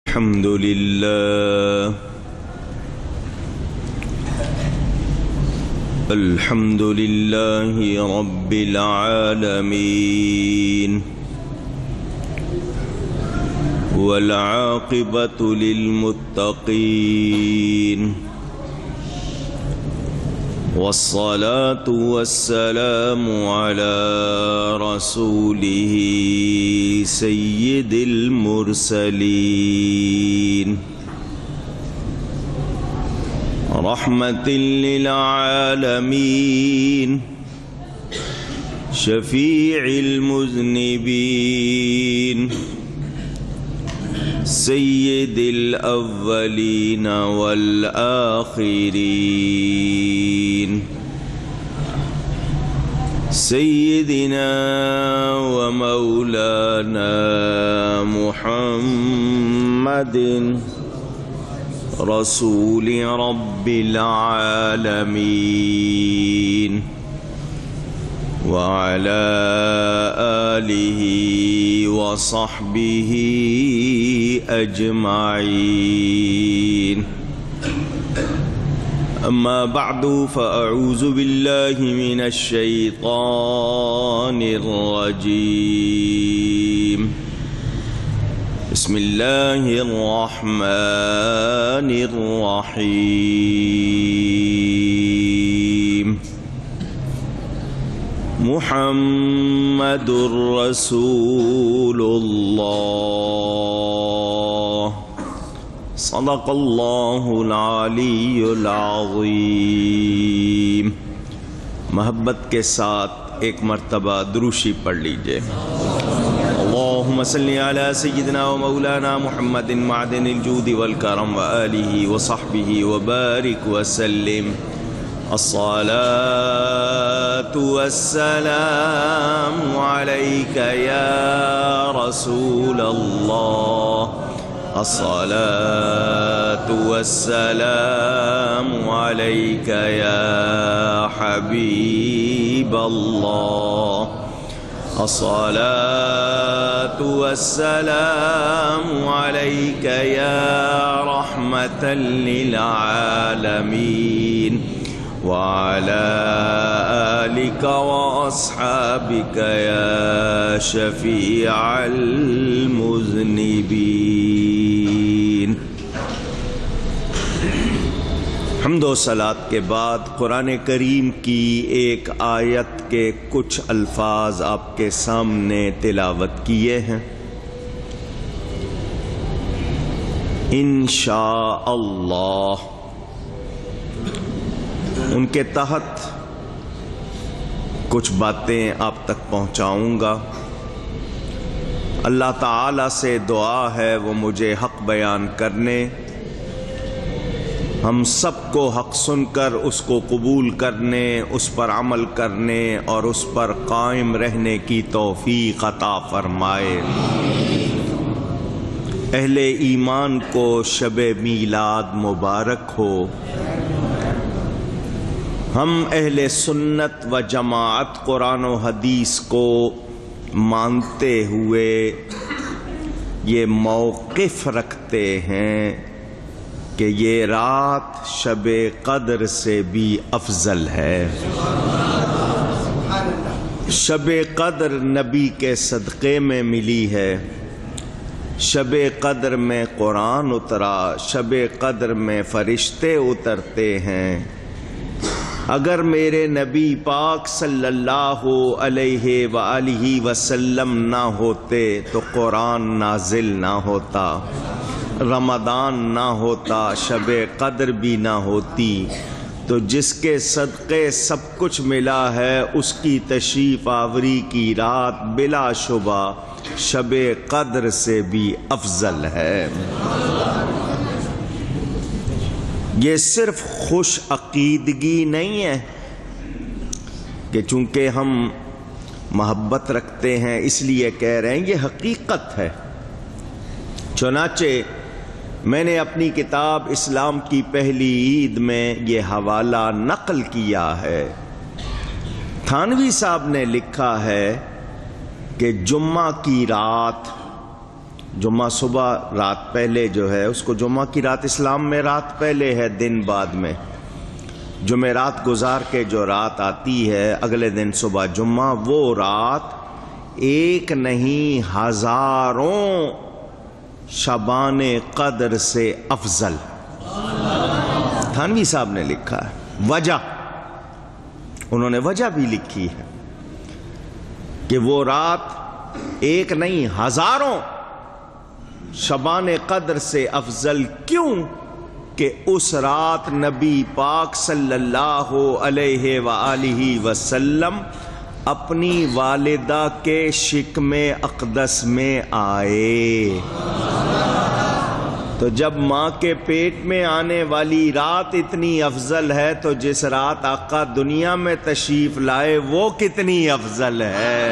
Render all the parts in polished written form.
الحمد لله الحمد لله رب العالمين والعاقبة للمتقين والصلاة والسلام على رسوله سيد المرسلين رحمة للعالمين شفيع المذنبين سيد الأولين والآخرين سيدنا ومولانا محمد رسول رب العالمين وعلى آله وصحبه أجمعين أما بعد فأعوذ بالله من الشيطان الرجيم بسم الله الرحمن الرحيم محمد رسول الله صدق اللہ العلی العظیم۔ محبت کے ساتھ ایک مرتبہ دروشی پڑھ لیجئے۔ اللہم صلی علی سیدنا و مولانا محمد معدن الجود والکرم وآلہ وصحبہ وبارک وسلم۔ الصلاة والسلام علیک یا رسول اللہ، الصلاة والسلام عليك يا حبيب الله، الصلاة والسلام عليك يا رحمة للعالمين، وعلى آلك وأصحابك يا شفيع المذنبين۔ حمد و صلاۃ کے بعد قرآن کریم کی ایک آیت کے کچھ الفاظ آپ کے سامنے تلاوت کیے ہیں۔ انشاءاللہ ان کے تحت کچھ باتیں آپ تک پہنچاؤں گا۔ اللہ تعالی سے دعا ہے وہ مجھے حق بیان کرنے، ہم سب کو حق سن کر اس کو قبول کرنے، اس پر عمل کرنے اور اس پر قائم رہنے کی توفیق عطا فرمائے۔ اہل ایمان کو شب میلاد مبارک ہو۔ ہم اہل سنت و جماعت قرآن و حدیث کو مانتے ہوئے یہ موقف رکھتے ہیں کہ یہ رات شب قدر سے بھی افضل ہے۔ شب قدر نبی کے صدقے میں ملی ہے، شب قدر میں قرآن اترا، شب قدر میں فرشتے اترتے ہیں۔ اگر میرے نبی پاک صلی اللہ علیہ وآلہ وسلم نہ ہوتے تو قرآن نازل نہ ہوتا، رمضان نہ ہوتا، شب قدر بھی نہ ہوتی۔ تو جس کے صدقے سب کچھ ملا ہے اس کی تشریف آوری کی رات بلا شبہ شب قدر سے بھی افضل ہے۔ یہ صرف خوش عقیدگی نہیں ہے کہ چونکہ ہم محبت رکھتے ہیں اس لیے کہہ رہے ہیں، یہ حقیقت ہے۔ چنانچہ میں نے اپنی کتاب اسلام کی پہلی عید میں یہ حوالہ نقل کیا ہے۔ تھانوی صاحب نے لکھا ہے کہ جمعہ کی رات جمعہ صبح رات پہلے جو ہے اس کو جمعہ کی رات اسلام میں رات پہلے ہے، دن بعد میں۔ جمعرات گزار کے جو رات آتی ہے اگلے دن صبح جمعہ، وہ رات ایک نہیں ہزاروں شبان قدر سے افضل۔ تھانوی صاحب نے لکھا ہے وجہ، انہوں نے وجہ بھی لکھی ہے کہ وہ رات ایک نہیں ہزاروں شبان قدر سے افضل، کیوں کہ اس رات نبی پاک صلی اللہ علیہ وآلہ وسلم اپنی والدہ کے شکم اقدس میں آئے۔ تو جب ماں کے پیٹ میں آنے والی رات اتنی افضل ہے تو جس رات آقا دنیا میں تشریف لائے وہ کتنی افضل ہے۔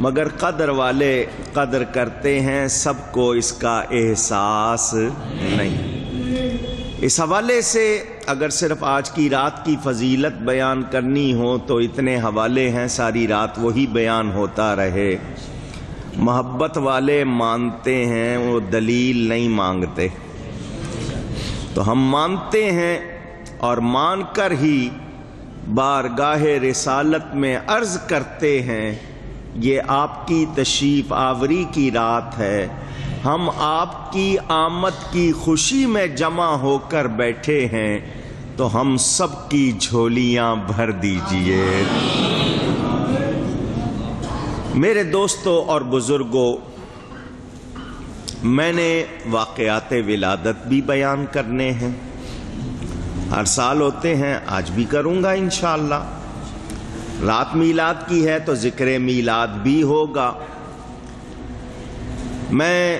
مگر قدر والے قدر کرتے ہیں، سب کو اس کا احساس نہیں۔ اس حوالے سے اگر صرف آج کی رات کی فضیلت بیان کرنی ہو تو اتنے حوالے ہیں، ساری رات وہی بیان ہوتا رہے۔ محبت والے مانتے ہیں، وہ دلیل نہیں مانگتے، تو ہم مانتے ہیں اور مان کر ہی بارگاہ رسالت میں عرض کرتے ہیں یہ آپ کی تشریف آوری کی رات ہے، ہم آپ کی آمد کی خوشی میں جمع ہو کر بیٹھے ہیں، تو ہم سب کی جھولیاں بھر دیجئے۔ میرے دوستوں اور بزرگوں، میں نے واقعات ولادت بھی بیان کرنے ہیں، ہر سال ہوتے ہیں، آج بھی کروں گا انشاءاللہ۔ رات میلاد کی ہے تو ذکر میلاد بھی ہوگا۔ میں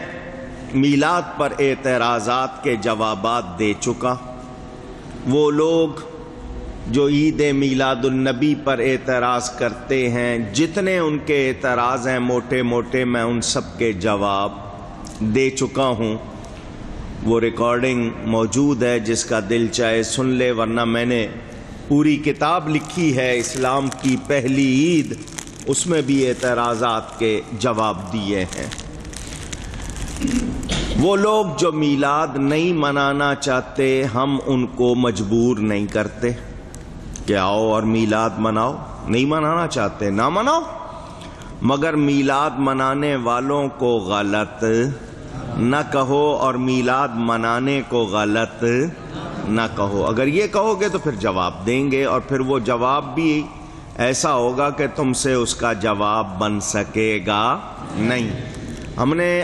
میلاد پر اعتراضات کے جوابات دے چکا۔ وہ لوگ جو عید میلاد النبی پر اعتراض کرتے ہیں، جتنے ان کے اعتراض ہیں موٹے موٹے، میں ان سب کے جواب دے چکا ہوں۔ وہ ریکارڈنگ موجود ہے، جس کا دل چاہے سن لے، ورنہ میں نے پوری کتاب لکھی ہے اسلام کی پہلی عید، اس میں بھی اعتراضات کے جواب دیے ہیں۔ وہ لوگ جو میلاد نہیں منانا چاہتے، ہم ان کو مجبور نہیں کرتے کہ آؤ اور میلاد مناؤ۔ نہیں منانا چاہتے نہ مناؤ، مگر میلاد منانے والوں کو غلط نہ کہو اور میلاد منانے کو غلط نہ کہو۔ اگر یہ کہو گے تو پھر جواب دیں گے، اور پھر وہ جواب بھی ایسا ہوگا کہ تم سے اس کا جواب بن سکے گا نہیں۔ ہم نے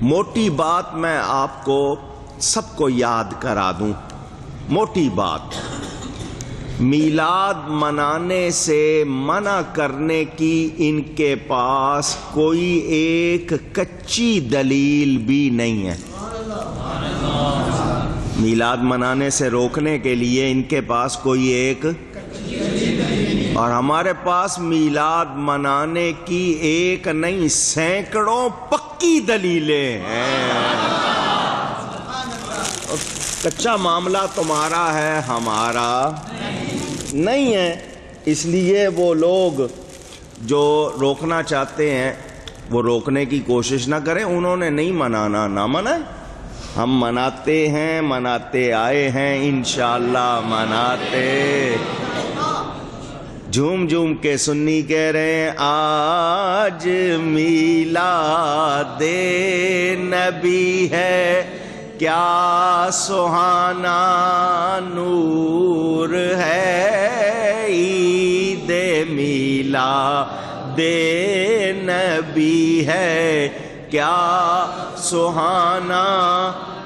موٹی بات میں آپ کو سب کو یاد کرا دوں، موٹی بات، میلاد منانے سے منع کرنے کی ان کے پاس کوئی ایک کچی دلیل بھی نہیں ہے۔ میلاد منانے سے روکنے کے لیے ان کے پاس کوئی ایک، اور ہمارے پاس میلاد منانے کی ایک نہیں سینکڑوں پکی دلیلیں ہیں۔ کچا معاملہ تمہارا ہے، ہمارا نہیں ہے۔ اس لیے وہ لوگ جو روکنا چاہتے ہیں وہ روکنے کی کوشش نہ کریں، انہوں نے نہیں منانا، نہ منائیں، ہم مناتے ہیں، مناتے آئے ہیں، انشاءاللہ مناتے۔ جھوم جھوم کے سنی کہہ رہے ہیں آج میلاد نبی ہے، کیا سہانا نور ہے، عید میلاد نبی ہے، کیا سہانا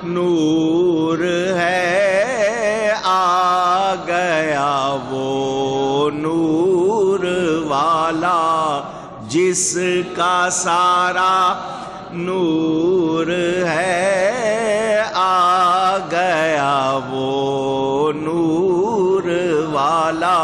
نور ہے، آ گیا وہ نور والا جس کا سارا نور ہے، آ گیا وہ نور والا۔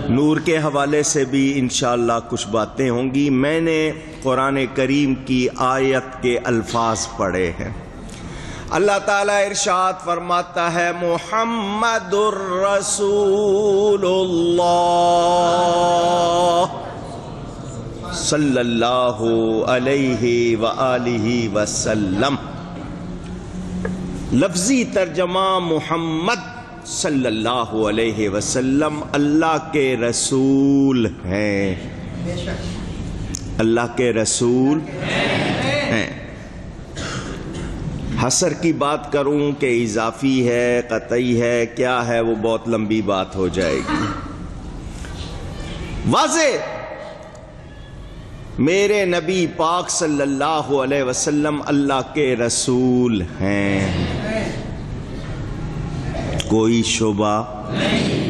نور کے حوالے سے بھی انشاءاللہ کچھ باتیں ہوں گی۔ میں نے قرآن کریم کی آیت کے الفاظ پڑھے ہیں، اللہ تعالیٰ ارشاد فرماتا ہے محمد الرسول اللہ صلی اللہ علیہ وآلہ وسلم. لفظی ترجمہ محمد صلی اللہ علیہ وسلم اللہ کے رسول ہیں. اللہ کے رسول ہیں. حصر کی بات کروں کہ اضافی ہے قطعی ہے کیا ہے وہ بہت لمبی بات ہو جائے گی. واضح میرے نبی پاک صلی اللہ علیہ وسلم اللہ کے رسول ہیں. کوئی شبہ نہیں.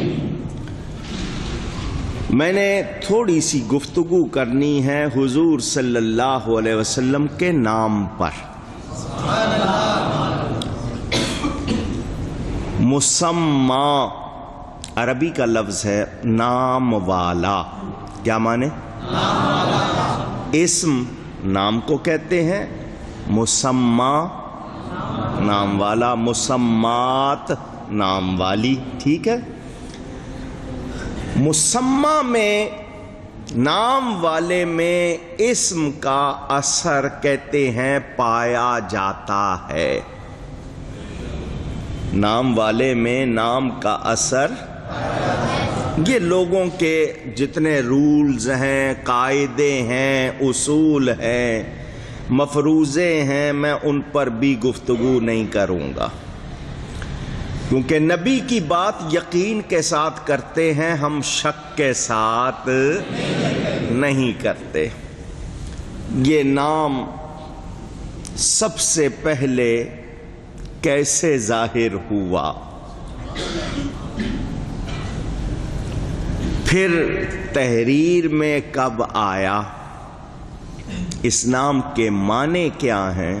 میں نے تھوڑی سی گفتگو کرنی ہے حضور صلی اللہ علیہ وسلم کے نام پر. مسمى عربی کا لفظ ہے نام والا. کیا معنی؟ نام والا. اسم نام کو کہتے ہیں، مسمى نام والا، مسمات نام والی. ٹھیک ہے. مسمى میں نام والے میں اسم کا اثر کہتے ہیں پایا جاتا ہے. نام والے میں نام کا اثر، یہ لوگوں کے جتنے رولز ہیں، قاعدے ہیں، اصول ہیں، مفروضے ہیں، میں ان پر بھی گفتگو نہیں کروں گا کیونکہ نبی کی بات یقین کے ساتھ کرتے ہیں، ہم شک کے ساتھ نہیں کرتے. یہ نام سب سے پہلے کیسے ظاہر ہوا، پھر تحریر میں کب آیا، اس نام کے معنی کیا ہیں،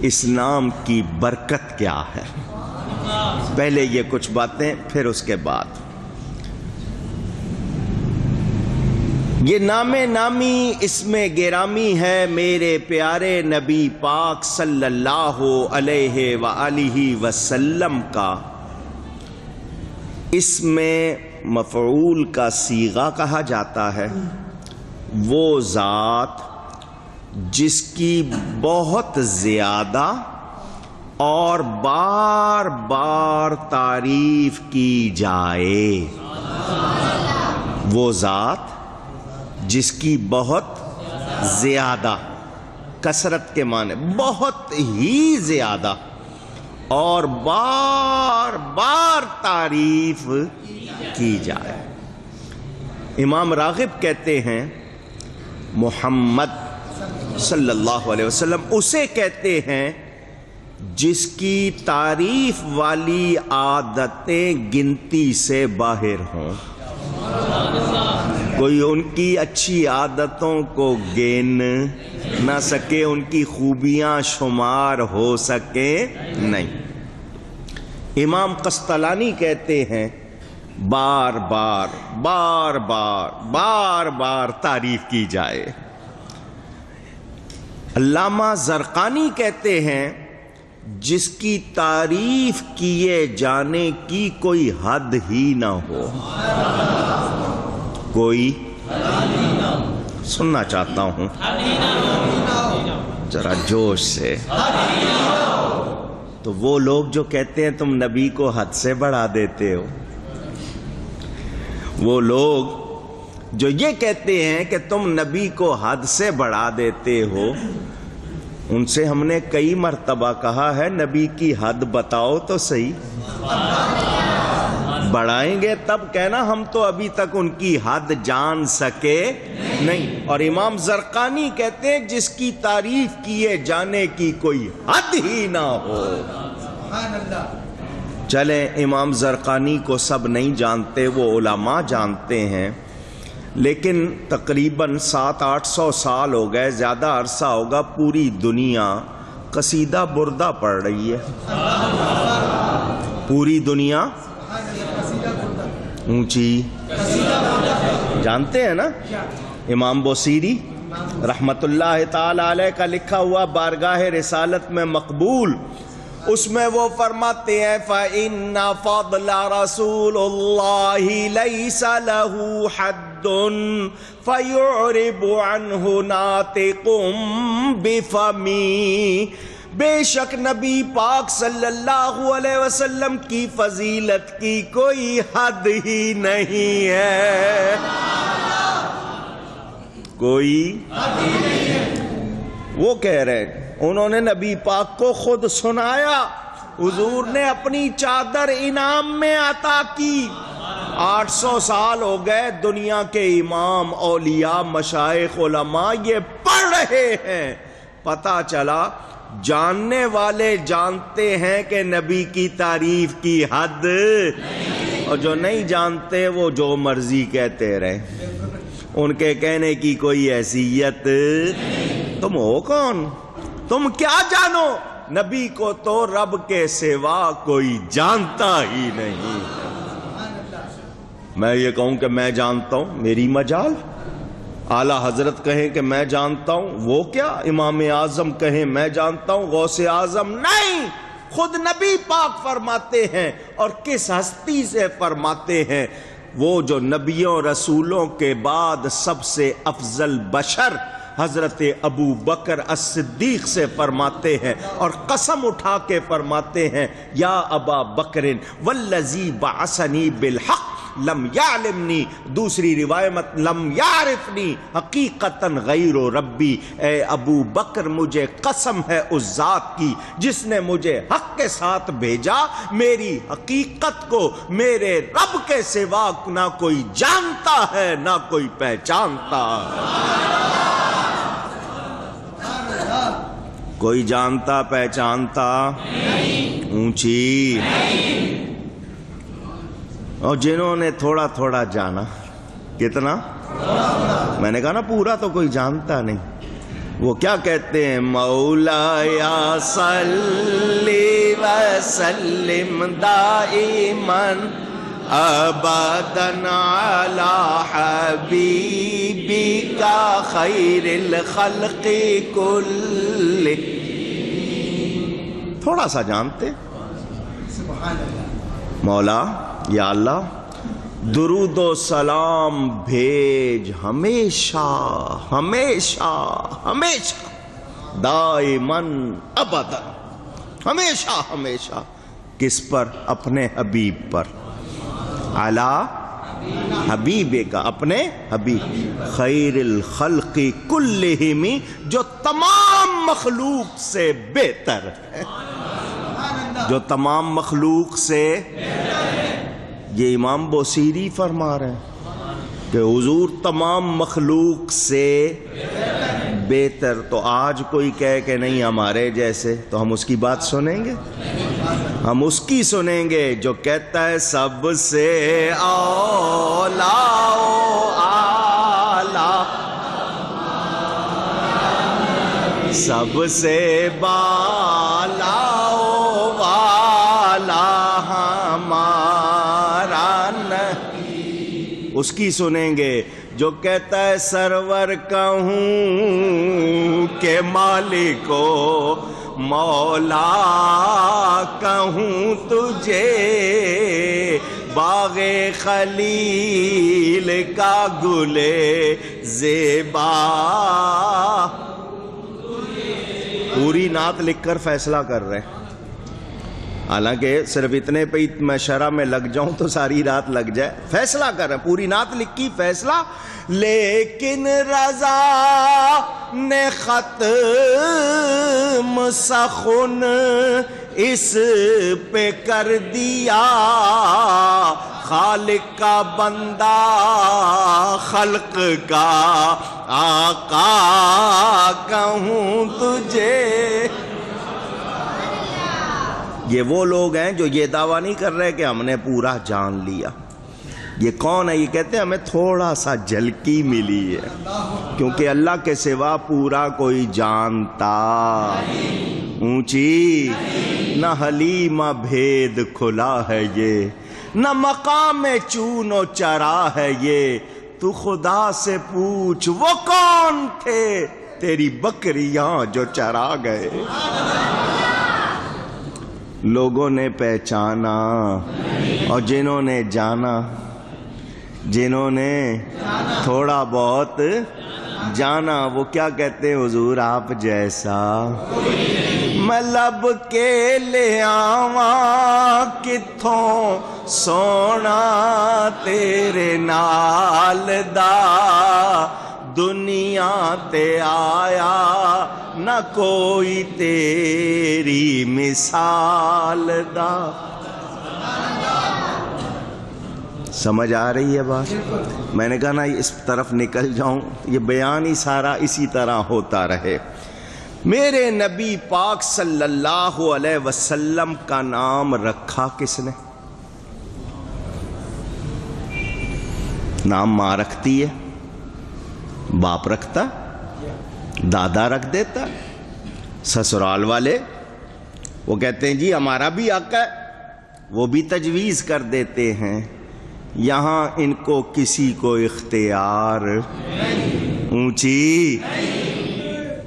اس نام کی برکت کیا ہے. پہلے یہ کچھ باتیں پھر اس کے بعد. یہ نام نامی اسم گرامی ہے میرے پیارے نبی پاک صلی اللہ علیہ وآلہ وسلم کا. اس میں مفعول کا صیغہ کہا جاتا ہے. وہ ذات جس کی بہت زیادہ اور بار بار تعریف کی جائے. وہ ذات جس کی بہت زیادہ، کثرت کے معنی بہت ہی زیادہ، اور بار بار تعریف کی جائے. امام راغب کہتے ہیں محمد صلی اللہ علیہ وسلم اسے کہتے ہیں جس کی تعریف والی عادتیں گنتی سے باہر ہوں. کوئی ان کی اچھی عادتوں کو گن نہ سکے، ان کی خوبیاں شمار ہو سکے نہیں. امام قسطلانی کہتے ہیں بار بار بار بار بار بار تعریف کی جائے. علامہ زرقانی کہتے ہیں جس کی تعریف کیے جانے کی کوئی حد ہی نہ ہو. کوئی سننا چاہتا ہوں ذرا جوش سے. تو وہ لوگ جو کہتے ہیں تم نبی کو حد سے بڑھا دیتے ہو، وہ لوگ جو یہ کہتے ہیں کہ تم نبی کو حد سے بڑھا دیتے ہو، ان سے ہم نے کئی مرتبہ کہا ہے نبی کی حد بتاؤ تو صحیح. بڑھائیں گے تب کہنا ہم تو ابھی تک ان کی حد جان سکے نہیں. اور امام زرقانی کہتے ہیں جس کی تعریف کیے جانے کی کوئی حد ہی نہ ہو. چلیں امام زرقانی کو سب نہیں جانتے، وہ علماء جانتے ہیں، لیکن تقریباً 700-800 سال ہو گئے، زیادہ عرصہ ہوگا، پوری دنیا قصیدہ بردہ پڑھ رہی ہے. پوری دنیا اونچی جانتے ہیں نا. امام بوصیری رحمت اللہ تعالی علیہ کا لکھا ہوا بارگاہ رسالت میں مقبول اس میں وہ فرماتے ہیں فَإِنَّ فَضْلَ رَسُولُ اللَّهِ لَيْسَ لَهُ حَدٌّ فَيُعْرِبُ عَنْهُ نَاطِقٌ بِفَمِهِ، بے شک نبی پاک صلی اللہ علیہ وسلم کی فضیلت کی کوئی حد ہی نہیں ہے، کوئی حد ہی نہیں ہے۔ وہ کہہ رہے ہیں، انہوں نے نبی پاک کو خود سنایا، حضور نے اپنی چادر انعام میں عطا کی۔ 800 سال ہو گئے، دنیا کے امام، اولیاء، مشائخ، علماء یہ پڑھ رہے ہیں، پتہ چلا جاننے والے جانتے ہیں کہ نبی کی تعریف کی حد، اور جو نہیں جانتے وہ جو مرضی کہتے رہے، ان کے کہنے کی کوئی حیثیت۔ تم ہو کون؟ تم کیا جانو؟ نبی کو تو رب کے سوا کوئی جانتا ہی نہیں۔ میں یہ کہوں کہ میں جانتا ہوں، میری مجال؟ اعلیٰ حضرت کہیں کہ میں جانتا ہوں، وہ کیا؟ امام اعظم کہیں میں جانتا ہوں، غوث اعظم نہیں، خود نبی پاک فرماتے ہیں، اور کس ہستی سے فرماتے ہیں؟ وہ جو نبیوں رسولوں کے بعد سب سے افضل بشر حضرت ابو بکر الصدیق سے فرماتے ہیں، اور قسم اٹھا کے فرماتے ہیں یا ابا بکر والذی بعثنی بالحق لم یعلمنی، دوسری روایت لم یعرفنی حقیقتاً غیر ربی، اے ابو بکر مجھے قسم ہے اس ذات کی جس نے مجھے حق کے ساتھ بھیجا، میری حقیقت کو میرے رب کے سوا نہ کوئی جانتا ہے نہ کوئی پہچانتا ہے۔ کوئی جانتا پہچانتا اونچی، اور جنہوں نے تھوڑا تھوڑا جانا، کتنا؟ میں نے کہا نا پورا تو کوئی جانتا نہیں، وہ کیا کہتے ہیں؟ مولایا صلی وسلم دائماً ابداً علی حبیبک خیر الخلق کل، تھوڑا سا جانتے۔ مولا یا اللہ درود و سلام بھیج ہمیشہ ہمیشہ ہمیشہ، دائماً ابداً، ہمیشہ ہمیشہ، کس پر؟ اپنے حبیب پر، علی حبیب کا، اپنے حبیب، خیر الخلق کلہم، جو تمام مخلوق سے بہتر ہے، جو تمام مخلوق سے، یہ امام بوصیری فرما رہے ہیں کہ حضور تمام مخلوق سے بہتر۔ تو آج کوئی کہے کہ نہیں ہمارے جیسے، تو ہم اس کی بات سنیں گے؟ ہم اس کی سنیں گے جو کہتا ہے سب سے اولا و اعلیٰ، سب سے بالا و والا ہمارا نبی، اس کی سنیں گے جو کہتا ہے سرور کہوں کہ مالک و مولا کہوں تجھے، باغ خلیل کا گلے زیبا، پوری نعت لکھ کر فیصلہ کر رہے ہیں، حالانکہ صرف اتنے پہ میں شرح میں لگ جاؤں تو ساری رات لگ جائے، فیصلہ کر رہے ہیں، پوری نعت لکھی فیصلہ، لیکن رضا نے ختم سخن اس پہ کر دیا، خالق کا بندہ خلق کا آقا کہوں تجھے۔ یہ وہ لوگ ہیں جو یہ دعویٰ نہیں کر رہے کہ ہم نے پورا جان لیا۔ یہ کون ہے؟ یہ کہتے ہیں ہمیں تھوڑا سا جھلکی ملی ہے، کیونکہ اللہ کے سوا پورا کوئی جانتا اونچی نہ حلیمہ بھید کھلا ہے یہ، نہ مقام چون و چرا ہے یہ، تو خدا سے پوچھ وہ کون تھے تیری بکریاں جو چرا گئے۔ لوگوں نے پہچانا، اور جنہوں نے جانا، جنہوں نے تھوڑا بہت جانا، وہ کیا کہتے ہیں؟ حضور آپ جیسا میں لب کے لے آواں کتھوں سونا تیرے نال دا، دنیا تے آیا نہ کوئی تیری مثال دا۔ سمجھ آ رہی ہے بات؟ میں نے کہا نا اس طرف نکل جاؤں، یہ بیان ہی سارا اسی طرح ہوتا رہے۔ میرے نبی پاک صلی اللہ علیہ وسلم کا نام رکھا کس نے؟ نام ماں رکھتی ہے، باپ رکھتا، دادا رکھ دیتا، سسرال والے وہ کہتے ہیں جی ہمارا بھی حق ہے، وہ بھی تجویز کر دیتے ہیں۔ یہاں ان کو کسی کو اختیار اونچی۔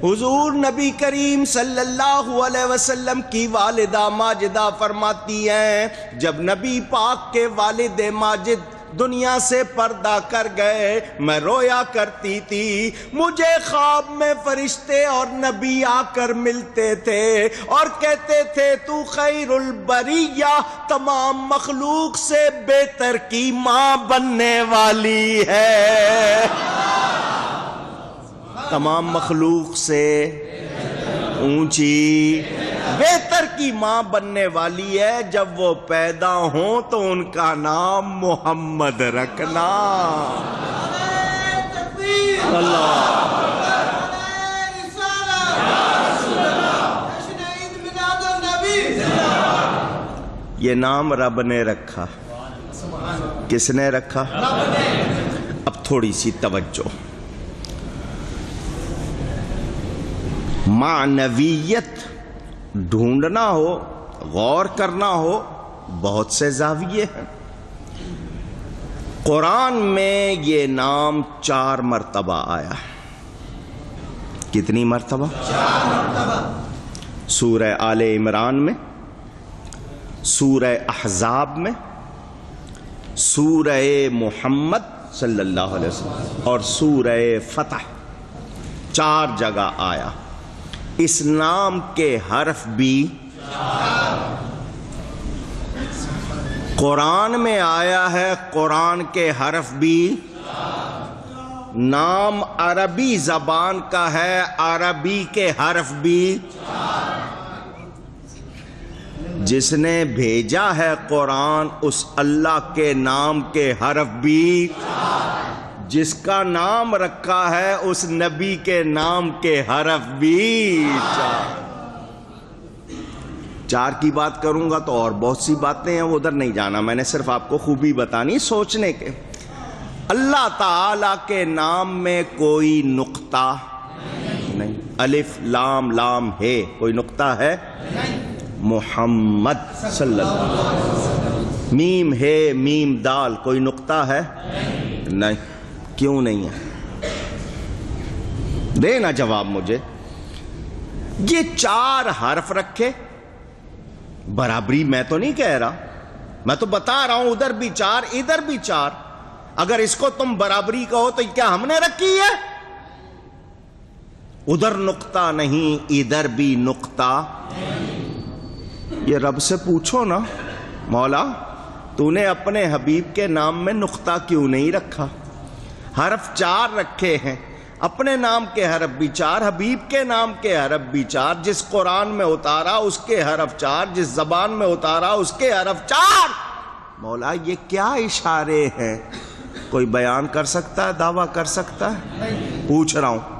حضور نبی کریم صلی اللہ علیہ وسلم کی والدہ ماجدہ فرماتی ہیں جب نبی پاک کے والد ماجد دنیا سے پردہ کر گئے میں رویا کرتی تھی، مجھے خواب میں فرشتے اور نبی آ کر ملتے تھے اور کہتے تھے تو خیر البریہ، تمام مخلوق سے بہتر کی ماں بننے والی ہے، تمام مخلوق سے اونچی بہتر کی ماں بننے والی ہے، جب وہ پیدا ہوں تو ان کا نام محمد رکھنا۔ اللہ یہ نام رب نے رکھا۔ کس نے رکھا؟ اب تھوڑی سی توجہ، معنویت ڈھونڈنا ہو، غور کرنا ہو، بہت سے زاویے ہیں۔ قرآن میں یہ نام 4 مرتبہ آیا۔ کتنی مرتبہ؟ 4 مرتبہ۔ سورہ آل عمران میں، سورہ احزاب میں، سورہ محمد صلی اللہ علیہ وسلم اور سورہ فتح، 4 جگہ آیا۔ اس نام کے حرف بھی قرآن میں آیا ہے، قرآن کے حرف بھی۔ نام عربی زبان کا ہے، عربی کے حرف بھی۔ جس نے بھیجا ہے قرآن اس اللہ کے نام کے حرف بھی، جس کا نام رکھا ہے اس نبی کے نام کے حرف بھی 4 کی بات کروں گا تو اور بہت سی باتیں ہیں، ادھر نہیں جانا، میں نے صرف آپ کو خوبی بتانی سوچنے کے۔ اللہ تعالی کے نام میں کوئی نقطہ نہیں، الف لام لام ہے، کوئی نقطہ ہے؟ محمد صلی اللہ علیہ وسلم۔ میم ہے، میم دال، کوئی نقطہ ہے؟ نہیں۔ کیوں نہیں ہے؟ دینا جواب مجھے۔ یہ 4 حرف رکھے، برابری میں تو نہیں کہہ رہا، میں تو بتا رہا ہوں ادھر بھی 4 ادھر بھی 4۔ اگر اس کو تم برابری کہو تو کیا ہم نے رکھی ہے؟ ادھر نقطہ نہیں، ادھر بھی نقطہ۔ یہ رب سے پوچھو نا، مولا تو نے اپنے حبیب کے نام میں نقطہ کیوں نہیں رکھا؟ حرف 4 رکھے ہیں، اپنے نام کے حرف بھی 4، حبیب کے نام کے حرف بھی 4، جس قرآن میں اتارا اس کے حرف 4، جس زبان میں اتارا اس کے حرف 4۔ مولا یہ کیا اشارے ہیں؟ کوئی بیان کر سکتا ہے، دعویٰ کر سکتا ہے؟ پوچھ رہا ہوں۔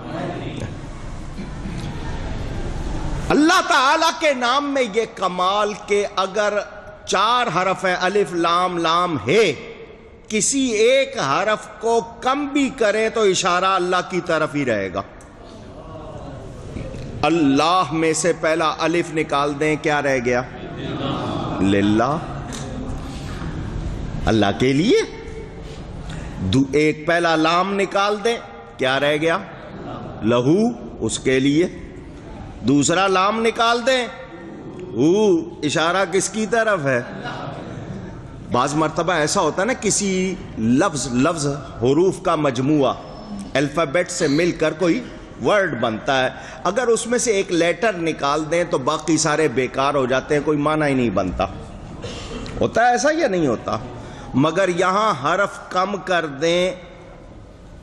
اللہ تعالی کے نام میں یہ کمال کہ اگر 4 حرف ہیں، الف لام لام ہے، کسی ایک حرف کو کم بھی کرے تو اشارہ اللہ کی طرف ہی رہے گا۔ اللہ میں سے پہلا الف نکال دیں، کیا رہ گیا؟ للہ، اللہ کے لیے۔ ایک پہلا لام نکال دیں، کیا رہ گیا؟ لہو، اس کے لیے۔ دوسرا لام نکال دیں، اشارہ کس کی طرف ہے؟ بعض مرتبہ ایسا ہوتا ہے نا کسی لفظ حروف کا مجموعہ الفابیٹ سے مل کر کوئی ورڈ بنتا ہے، اگر اس میں سے ایک لیٹر نکال دیں تو باقی سارے بیکار ہو جاتے ہیں، کوئی معنی ہی نہیں بنتا. ہوتا ہے ایسا یا نہیں ہوتا؟ مگر یہاں حرف کم کر دیں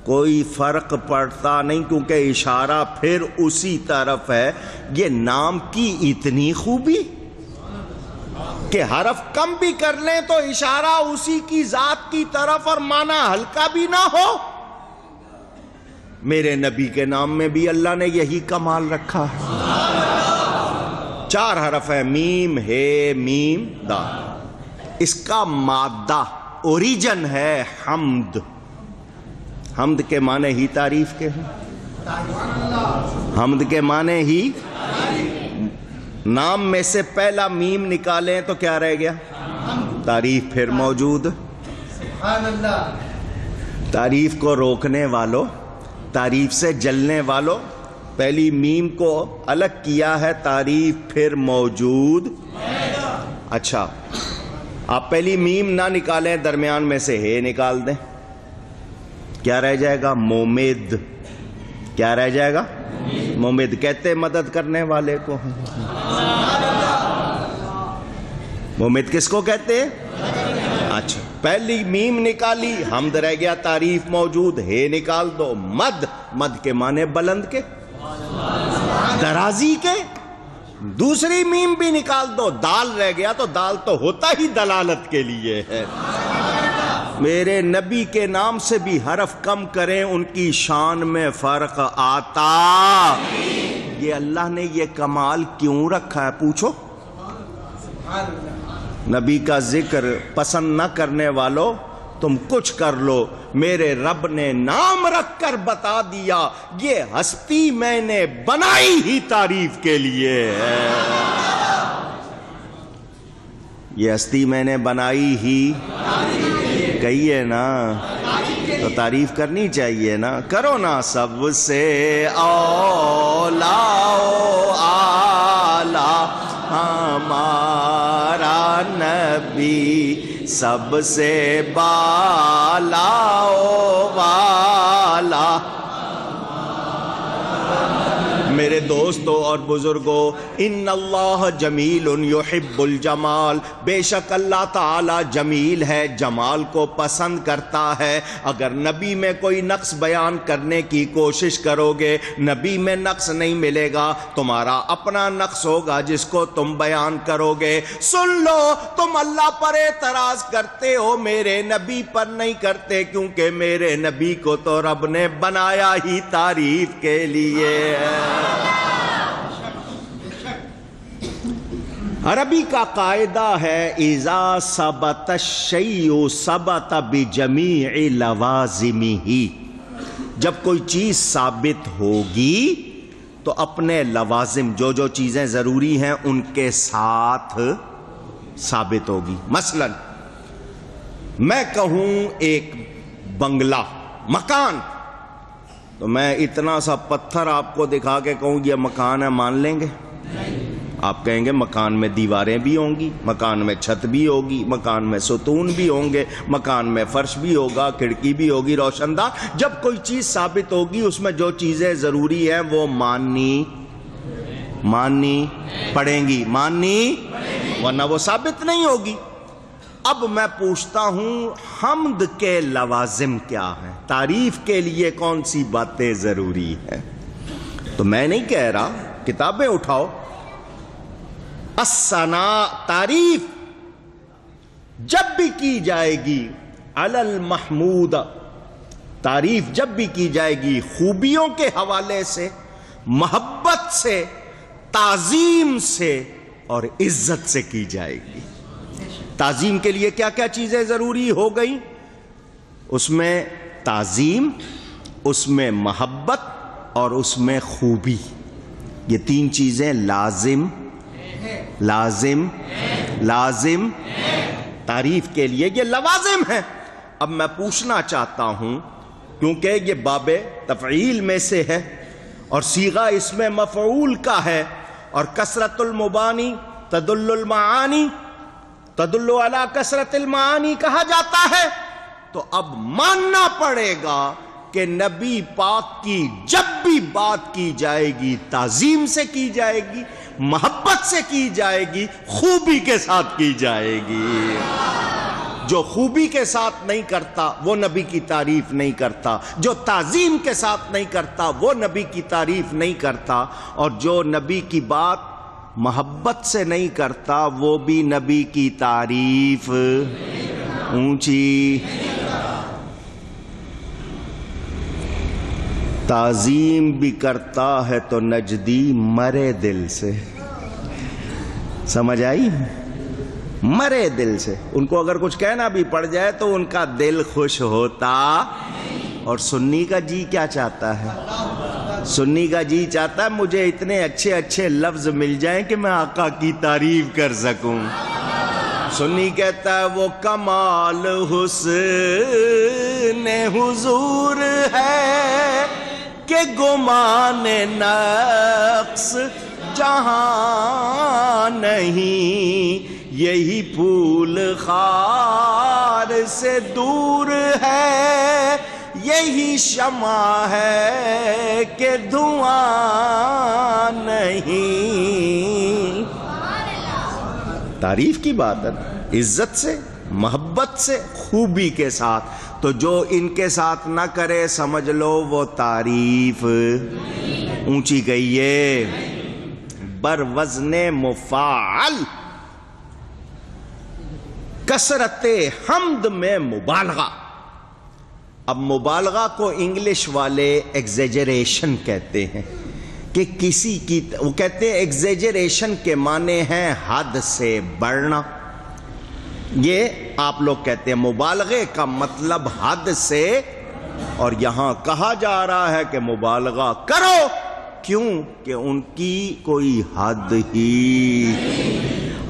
کوئی فرق پڑتا نہیں، کیونکہ اشارہ پھر اسی طرف ہے. یہ نام کی اتنی خوبی کہ حرف کم بھی کر لیں تو اشارہ اسی کی ذات کی طرف اور معنی ہلکا بھی نہ ہو. میرے نبی کے نام میں بھی اللہ نے یہی کمال رکھا ہے. 4 حرف ہے، میم ہے میم دال. اس کا مادہ اوریجن ہے حمد. حمد کے معنی ہی تعریف کے ہیں. حمد کے معنی ہی، نام میں سے پہلا میم نکالیں تو کیا رہ گیا؟ تعریف. پھر موجود تعریف کو روکنے والوں، تعریف سے جلنے والوں، پہلی میم کو الگ کیا ہے، تعریف پھر موجود. اچھا آپ پہلی میم نہ نکالیں، درمیان میں سے ہے نکال دیں، کیا رہ جائے گا؟ مومد. کیا رہ جائے گا؟ مومد. کہتے مدد کرنے والے کو. مومد کس کو کہتے ہیں؟ اچھا پہلی میم نکالی، حمد رہ گیا، تعریف موجود، ہے نکال دو. مد. مد کے معنی بلند کے، درازی کے. دوسری میم بھی نکال دو، دال رہ گیا، تو دال تو ہوتا ہی دلالت کے لیے ہے. میرے نبی کے نام سے بھی حرف کم کریں ان کی شان میں فرق آتا. یہ اللہ نے یہ کمال کیوں رکھا ہے پوچھو؟ نبی کا ذکر پسند نہ کرنے والو تم کچھ کر لو، میرے رب نے نام رکھ کر بتا دیا یہ ہستی میں نے بنائی ہی تعریف کے لیے ہے. یہ ہستی میں نے بنائی ہی کہیے نا، تو تعریف کرنی چاہیے نا. کرو نا. سب سے اولا آلہ ہمارا نبی، سب سے بالا والا. میرے دوستوں اور بزرگوں، ان اللہ جمیل یحب الجمال، بے شک اللہ تعالی جمیل ہے، جمال کو پسند کرتا ہے. اگر نبی میں کوئی نقص بیان کرنے کی کوشش کرو گے، نبی میں نقص نہیں ملے گا، تمہارا اپنا نقص ہوگا جس کو تم بیان کرو گے. سن لو، تم اللہ پر اعتراض کرتے ہو، میرے نبی پر نہیں کرتے، کیونکہ میرے نبی کو تو رب نے بنایا ہی تعریف کے لیے ہے. عربی کا قاعدہ ہے اذا ثبت الشیء ثبت بجمیع لوازمہ. جب کوئی چیز ثابت ہوگی تو اپنے لوازم، جو جو چیزیں ضروری ہیں ان کے ساتھ ثابت ہوگی. مثلا میں کہوں ایک بنگلہ، مکان، تو میں اتنا سا پتھر آپ کو دکھا کے کہوں یہ مکان ہے، مان لیں گے؟ آپ کہیں گے مکان میں دیواریں بھی ہوں گی، مکان میں چھت بھی ہوگی، مکان میں ستون بھی ہوں گے، مکان میں فرش بھی ہوگا، کھڑکی بھی ہوگی روشن دان. جب کوئی چیز ثابت ہوگی اس میں جو چیزیں ضروری ہیں وہ ماننی پڑیں گی، ورنہ وہ ثابت نہیں ہوگی. اب میں پوچھتا ہوں حمد کے لوازم کیا ہیں؟ تعریف کے لیے کون سی باتیں ضروری ہیں؟ تو میں نہیں کہہ رہا، کتابیں اٹھاؤ. الثناء، تعریف جب بھی کی جائے گی، علی المحمود، تعریف جب بھی کی جائے گی خوبیوں کے حوالے سے، محبت سے، تعظیم سے اور عزت سے کی جائے گی. تعظیم کے لیے کیا کیا چیزیں ضروری ہو گئیں؟ اس میں تعظیم، اس میں محبت اور اس میں خوبی. یہ 3 چیزیں لازم تعریف کے لیے یہ لوازم ہیں. اب میں پوچھنا چاہتا ہوں، کیونکہ یہ باب تفعیل میں سے ہے اور صیغہ اس میں مفعول کا ہے، اور کثرت المبانی تدل المعانی تدل علی کثرت المعانی کہا جاتا ہے، تو اب ماننا پڑے گا کہ نبی پاک کی جب بھی بات کی جائے گی تعظیم سے کی جائے گی، محبت سے کی جائے گی، خوبی کے ساتھ کی جائے گی۔ جو خوبی کے ساتھ نہیں کرتا وہ نبی کی تعریف نہیں کرتا، جو تعظیم کے ساتھ نہیں کرتا وہ نبی کی تعریف نہیں کرتا، اور جو نبی کی بات محبت سے نہیں کرتا وہ بھی نبی کی تعریف اونچی۔ تعظیم بھی کرتا ہے تو نجدی مرے دل سے، سمجھ آئی؟ مرے دل سے، ان کو اگر کچھ کہنا بھی پڑ جائے تو ان کا دل خوش ہوتا۔ اور سنی کا جی کیا چاہتا ہے؟ سنی کا جی چاہتا ہے مجھے اتنے اچھے اچھے لفظ مل جائیں کہ میں آقا کی تعریف کر سکوں۔ سنی کہتا ہے وہ کمال حسن حضور ہے کہ گمان نقص جہاں نہیں، یہی پھول خار سے دور ہے، یہی شمع ہے کہ دھواں نہیں۔ تعریف کی بات ہے، عزت سے، محبت سے، خوبی کے ساتھ، تو جو ان کے ساتھ نہ کرے سمجھ لو وہ تعریف اونچی گئی ہے۔ بر وزن مفاعل، کثرت حمد میں مبالغہ۔ اب مبالغہ کو انگلش والے ایگزیجریشن کہتے ہیں، کہ کسی کی، وہ کہتے ہیں ایگزیجریشن کے معنی ہیں حد سے بڑھنا۔ یہ آپ لوگ کہتے ہیں مبالغے کا مطلب حد سے، اور یہاں کہا جا رہا ہے کہ مبالغہ کرو، کیوں کہ ان کی کوئی حد ہی،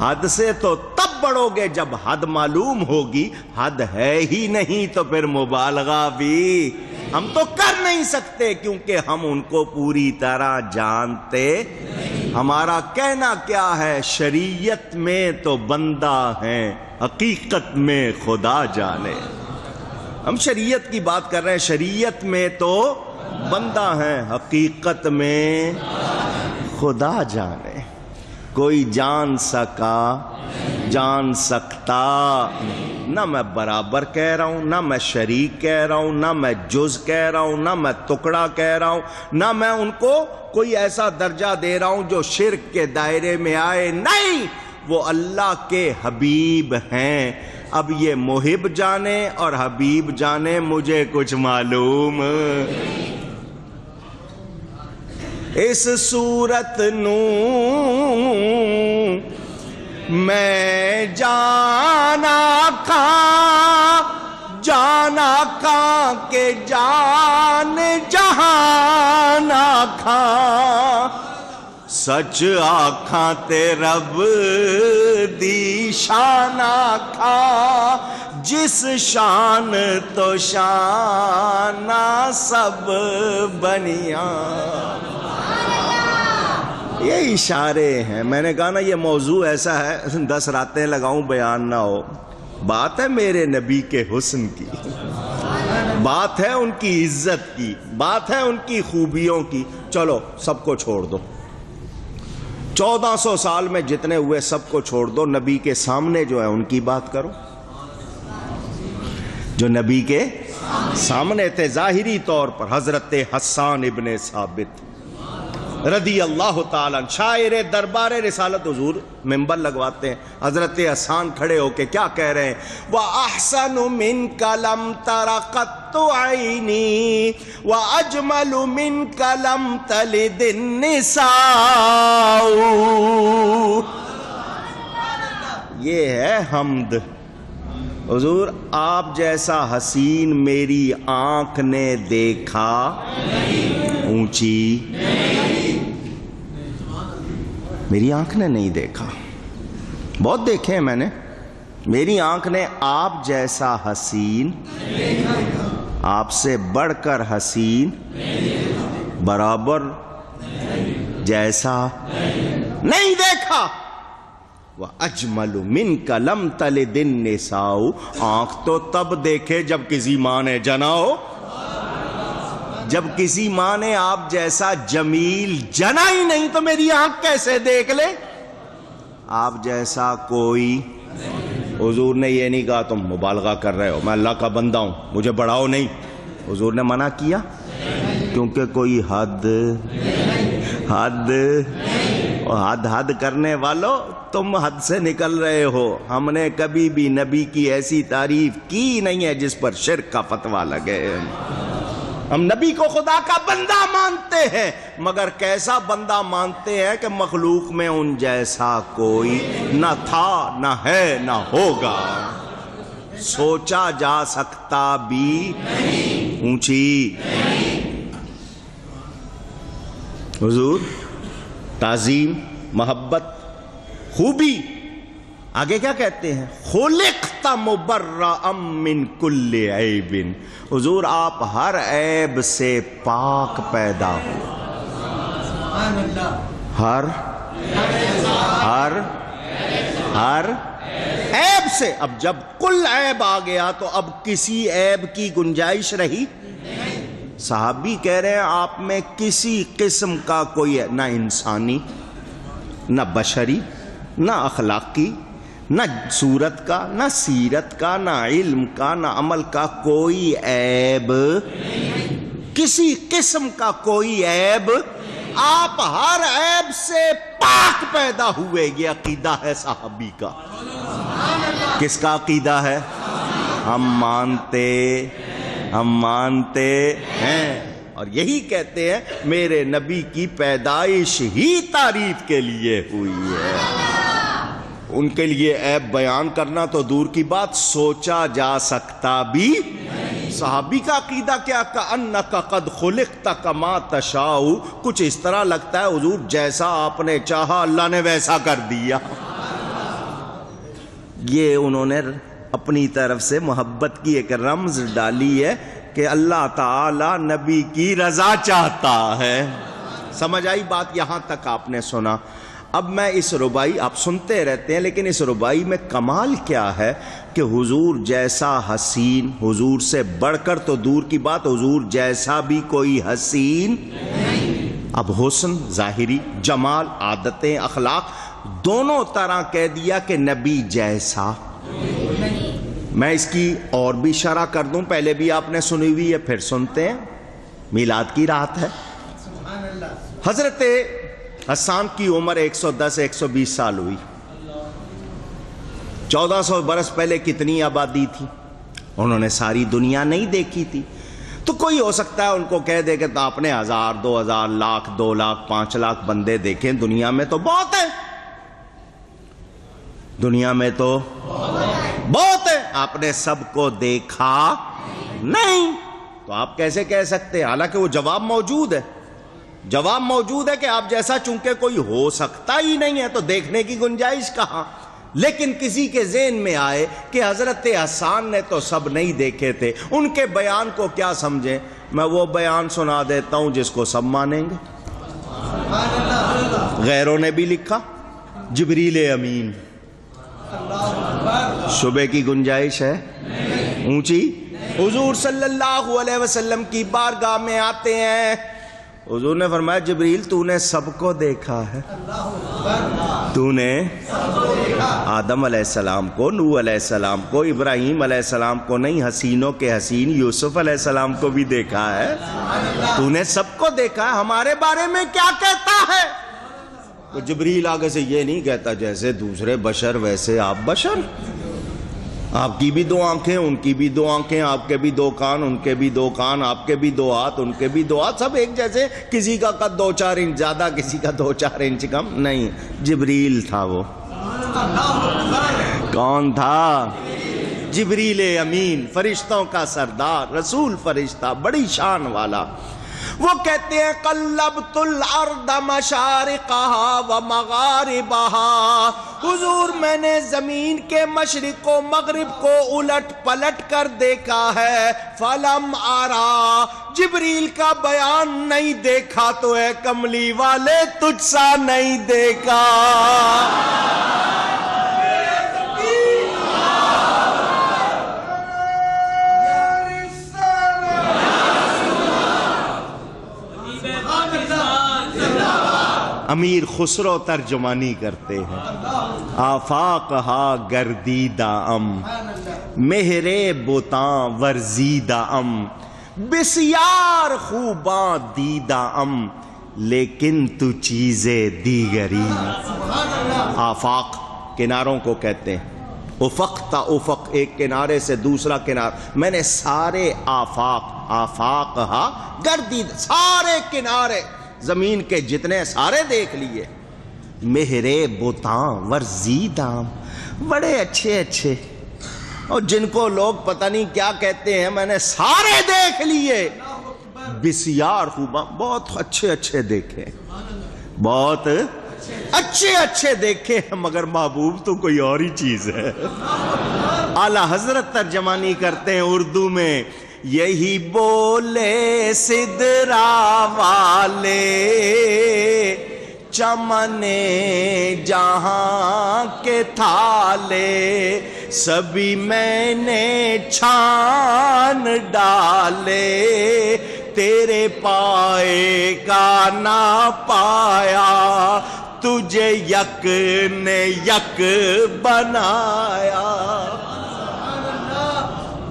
حد سے تو تب بڑھو گے جب حد معلوم ہوگی، حد ہے ہی نہیں تو پھر مبالغہ بھی ہم تو کر نہیں سکتے، کیونکہ ہم ان کو پوری طرح جانتے۔ ہمارا کہنا کیا ہے؟ شریعت میں تو بندہ ہیں، حقیقت میں خدا جانے۔ ہم شریعت کی بات کر رہے ہیں، شریعت میں تو بندہ ہیں، حقیقت میں خدا جانے۔ کوئی جان سکا، جان سکتا، نہ میں برابر کہہ رہا ہوں، نہ میں شریک کہہ رہا ہوں، نہ میں جز کہہ رہا ہوں، نہ میں ٹکڑا کہہ رہا ہوں، نہ میں ان کو کوئی ایسا درجہ دے رہا ہوں جو شرک کے دائرے میں آئے، نہیں، وہ اللہ کے حبیب ہیں۔ اب یہ محب جانے اور حبیب جانے، مجھے کچھ معلوم اس صورت نو میں جانا کھا کے جان جہان آکھاں، سچ آکھاں تے رب دی شان آکھاں، جس شان تو شان سب بنیاں۔ یہ اشارے ہیں، میں نے کہا نا یہ موضوع ایسا ہے 10 راتیں لگاؤں بیان نہ ہو۔ بات ہے میرے نبی کے حسن کی، بات ہے ان کی عزت کی، بات ہے ان کی خوبیوں کی۔ چلو سب کو چھوڑ دو، 1400 سال میں جتنے ہوئے سب کو چھوڑ دو، نبی کے سامنے جو ہے ان کی بات کرو، جو نبی کے سامنے تھے۔ ظاہری طور پر حضرت حسان ابن ثابت رضی اللہ تعالیٰ، شاعر دربار رسالت، حضور منبر لگواتے ہیں، حضرت حسان کھڑے ہو کے کیا کہہ رہے ہیں؟ وَأَحْسَنُ مِنْكَ لَمْ تَرَ قَطُّ عَيْنِي وَأَجْمَلُ مِنْكَ لَمْ تَلِدِ النِّسَاءُ۔ یہ ہے حمد۔ حضور آپ جیسا حسین میری آنکھ نے دیکھا، اونچی میری آنکھ نے نہیں دیکھا، بہت دیکھے ہیں میں نے، میری آنکھ نے آپ جیسا حسین، آپ سے بڑھ کر حسین، برابر جیسا نہیں دیکھا۔ وَأَجْمَلُ مِنْكَ لَمْ تَلِدِ النِّسَاءُ، آنکھ تو تب دیکھے جب کسی ماں نے جنا ہو، جب کسی ماں نے آپ جیسا جمیل جنا ہی نہیں تو میری آنکھ کیسے دیکھ لے؟ آپ جیسا کوئی. حضور نے یہ نہیں کہا تم مبالغہ کر رہے ہو، میں اللہ کا بندہ ہوں مجھے بڑھاؤ نہیں. حضور نے منع کیا کیونکہ کوئی حد کرنے والوں تم حد سے نکل رہے ہو. ہم نے کبھی بھی نبی کی ایسی تعریف کی نہیں ہے جس پر شرک کا فتویٰ لگے. ہم نبی کو خدا کا بندہ مانتے ہیں، مگر کیسا بندہ مانتے ہیں کہ مخلوق میں ان جیسا کوئی نہ تھا، نہ ہے، نہ ہوگا، سوچا جا سکتا بھی اونچی. حضور تعظیم، محبت، خوبی. آگے کیا کہتے ہیں؟ خلقت مبرأ من کل عیب. حضور آپ ہر عیب سے پاک پیدا ہو، ہر عیب سے. اب جب کل عیب آ گیا تو اب کسی عیب کی گنجائش رہی؟ صحابی کہہ رہے ہیں آپ میں کسی قسم کا کوئی نہ انسانی، نہ بشری، نہ اخلاقی، نہ صورت کا، نہ سیرت کا، نہ علم کا، نہ عمل کا کوئی عیب، کسی قسم کا کوئی عیب. آپ ہر عیب سے پاک پیدا ہوئے. یہ عقیدہ ہے صحابی کا. کس کا عقیدہ ہے؟ ہم مانتے ہیں اور یہی کہتے ہیں میرے نبی کی پیدائش ہی تعریف کے لیے ہوئی ہے. ان کے لیے عیب بیان کرنا تو دور کی بات، سوچا جا سکتا بھی. صحابی کا عقیدہ کیا؟ کأنک قد خلقت کما تشاء. کچھ اس طرح لگتا ہے حضور جیسا آپ نے چاہا اللہ نے ویسا کر دیا. یہ انہوں نے اپنی طرف سے محبت کی ایک رمز ڈالی ہے کہ اللہ تعالی نبی کی رضا چاہتا ہے. سمجھ آئی بات؟ یہاں تک آپ نے سنا. اب میں اس ربائی، آپ سنتے رہتے ہیں لیکن اس ربائی میں کمال کیا ہے کہ حضور جیسا حسین، حضور سے بڑھ کر تو دور کی بات حضور جیسا بھی کوئی حسین. اب حسن ظاہری، جمال، عادتیں، اخلاق دونوں طرح کہہ دیا کہ نبی جیسا. میں اس کی اور بھی شرح کر دوں، پہلے بھی آپ نے سنی ہوئی ہے پھر سنتے ہیں. میلاد کی رات ہے. حضرت حسان کی عمر 110-120 سال ہوئی. 1400 برس پہلے کتنی آبادی تھی؟ انہوں نے ساری دنیا نہیں دیکھی تھی. تو کوئی ہو سکتا ہے ان کو کہہ دے کہ آپ نے 1000 2000 لاکھ 2 لاکھ 5 لاکھ بندے دیکھیں. دنیا میں تو بہت ہے، دنیا میں تو بہت ہے. آپ نے سب کو دیکھا نہیں تو آپ کیسے کہہ سکتے ہیں؟ حالانکہ وہ جواب موجود ہے. جواب موجود ہے کہ آپ جیسا چونکہ کوئی ہو سکتا ہی نہیں ہے تو دیکھنے کی گنجائش کہاں. لیکن کسی کے ذہن میں آئے کہ حضرت حسان نے تو سب نہیں دیکھے تھے، ان کے بیان کو کیا سمجھیں؟ میں وہ بیان سنا دیتا ہوں جس کو سب مانیں گے. غیروں نے بھی لکھا، جبریل امین. شبہ کی گنجائش ہے اونچی. حضور صلی اللہ علیہ وسلم کی بارگاہ میں آتے ہیں. حضور نے فرمایا جبریل تو نے سب کو دیکھا ہے، تو نے آدم علیہ السلام کو، نوح علیہ السلام کو، ابراہیم علیہ السلام کو نہیں، حسینوں کے حسین یوسف علیہ السلام کو بھی دیکھا ہے. تو نے سب کو دیکھا ہے، ہمارے بارے میں کیا کہتا ہے؟ تو جبریل آگے سے یہ نہیں کہتا جیسے دوسرے بشر ویسے آپ بشر. آپ کی بھی 2 آنکھیں، ان کی بھی 2 آنکھیں، آپ کے بھی 2 کان، ان کے بھی 2 کان، آپ کے بھی 2 ہاتھ، ان کے بھی 2 ہاتھ، سب ایک جیسے. کسی کا قد 2-4 انچ زیادہ، کسی کا 2-4 انچ کم. نہیں، جبریل تھا. وہ کون تھا؟ جبریل امین، فرشتوں کا سردار، رسول فرشتہ، بڑی شان والا. وہ کہتے ہیں قلبت الارض مشارقها ومغاربها. حضور میں نے زمین کے مشرق و مغرب کو الٹ پلٹ کر دیکھا ہے. فلم آرا، جبریل کا بیان نہیں دیکھا تو اے کملی والے تجھ سا نہیں دیکھا. امیر خسرو ترجمانی کرتے ہیں، آفاق ہا گردیدہ ام، مہرے بتاں ورزیدہ ام، بسیار خوباں دیدہ ام، لیکن تو چیزیں دیگری۔ آفاق کناروں کو کہتے ہیں، افق تا افق، ایک کنارے سے دوسرا کنارہ، میں نے سارے آفاق ہا گردید، سارے کنارے زمین کے جتنے سارے دیکھ لیے۔ مہرے بتاں ورزیدام، بڑے اچھے اچھے، اور جن کو لوگ پتہ نہیں کیا کہتے ہیں، میں نے سارے دیکھ لیے۔ بسیار خوباں، بہت اچھے اچھے دیکھے، بہت اچھے اچھے دیکھے، مگر محبوب تو کوئی اور ہی چیز ہے۔ اعلیٰ حضرت ترجمانی کرتے ہیں اردو میں، یہی بولے سدرا والے چمنے جہاں کے تھالے، سبھی میں نے چھان ڈالے، تیرے پائے کا نہ پایا، تجھے یک نے یک بنایا،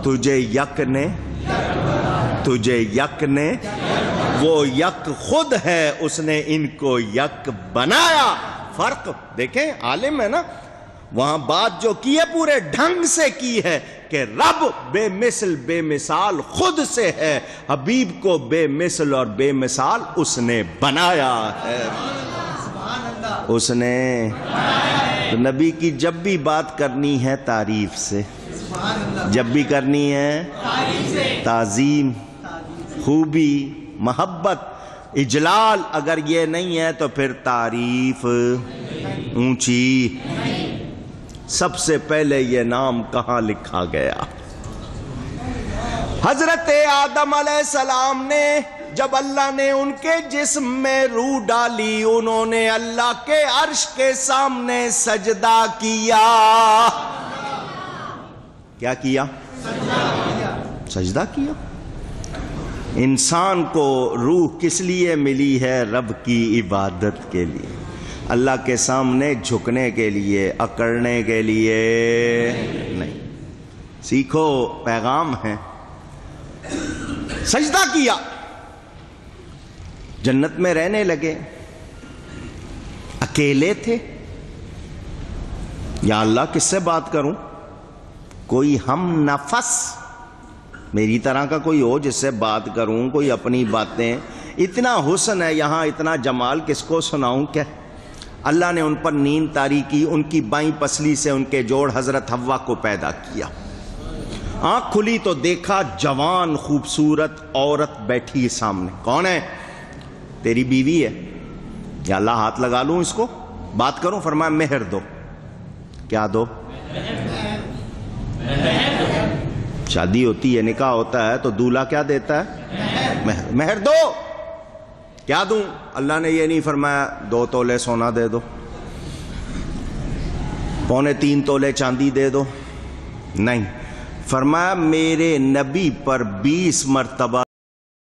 تجھے یک نے وہ یک خود ہے، اس نے ان کو یک بنایا۔ فرق دیکھیں، عالم ہے نا، وہاں بات جو کی ہے پورے ڈھنگ سے کی ہے کہ رب بے مثل بے مثال خود سے ہے، حبیب کو بے مثل اور بے مثال اس نے بنایا ہے، اس نے۔ تو نبی کی جب بھی بات کرنی ہے تعریف سے، جب بھی کرنی ہے تعظیم، خوبی، محبت، اجلال، اگر یہ نہیں ہے تو پھر تعریف اونچی۔ سب سے پہلے یہ نام کہاں لکھا گیا؟ حضرت آدم علیہ السلام نے جب اللہ نے ان کے جسم میں روح ڈالی، انہوں نے اللہ کے عرش کے سامنے سجدہ کیا۔ کیا کیا؟ سجدہ کیا۔ انسان کو روح کس لیے ملی ہے؟ رب کی عبادت کے لیے، اللہ کے سامنے جھکنے کے لیے، اکڑنے کے لیے نہیں۔ سیکھو، پیغام ہے۔ سجدہ کیا، جنت میں رہنے لگے، اکیلے تھے۔ یا اللہ کس سے بات کروں؟ کوئی ہم نفس میری طرح کا کوئی ہو جس سے بات کروں، کوئی اپنی باتیں۔ اتنا حسن ہے یہاں، اتنا جمال، کس کو سناؤں؟ کیا اللہ نے ان پر نیند طاری کی، ان کی بائیں پسلی سے ان کے جوڑ حضرت حوا کو پیدا کیا۔ آنکھ کھلی تو دیکھا جوان خوبصورت عورت بیٹھی سامنے۔ کون ہے؟ تیری بیوی ہے۔ یا اللہ ہاتھ لگا لوں اس کو، بات کروں؟ فرمایا مہر دو۔ کیا دو؟ شادی ہوتی ہے، نکاح ہوتا ہے تو دولہا کیا دیتا ہے؟ مہر دو۔ کیا دوں؟ اللہ نے یہ نہیں فرمایا 2 تولے سونا دے دو، 3.25 تولے چاندی دے دو، نہیں، فرمایا میرے نبی پر 20 مرتبہ